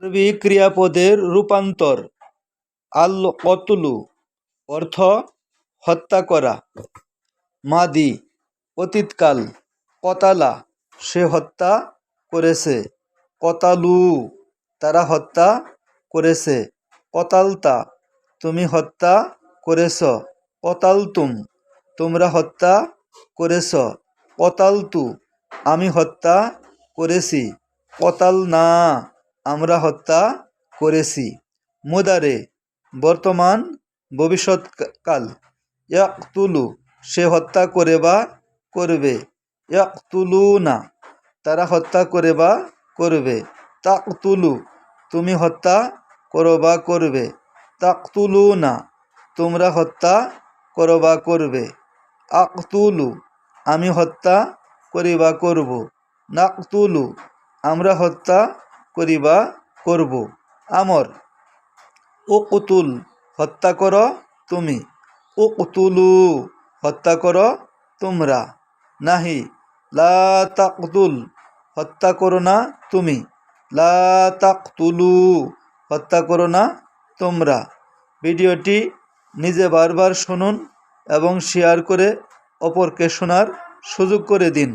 আরবি ক্রিয়াপদের রূপান্তর। আল কতলু অর্থ হত্যা করা। মাদি অতীতকাল। কতালা সে হত্যা করেছে। কতালু তারা হত্যা করেছে। কতালতা তুমি হত্যা করেছ। কতালতুম তোমরা হত্যা করেছ। কতালতু আমি হত্যা করেছি। কতালনা আমরা হত্যা করেছি। মুদারে বর্তমান ভবিষ্যৎকাল। ইয়াকতুলু সে হত্যা করে বা করবে। ইয়াকতুলুনা তারা হত্যা করে বা করবে। তাকতুলু তুমি হত্যা করো বা করবে। তাকতুলুনা তোমরা হত্যা করো বা করবে। আকতুলু আমি হত্যা করি বা করব। নাকতুলু আমরা হত্যা করি বা করব। আমর উকতুল হত্যা করো তুমি। উকতুলু হত্যা করো তোমরা। নাহি লা তাকতুল হত্যা করো না তুমি। লা তাকতুলু হত্যা করো না তোমরা। ভিডিওটি নিজে বারবার শুনুন এবং শেয়ার করে অপরকে শোনার সুযোগ করে দিন।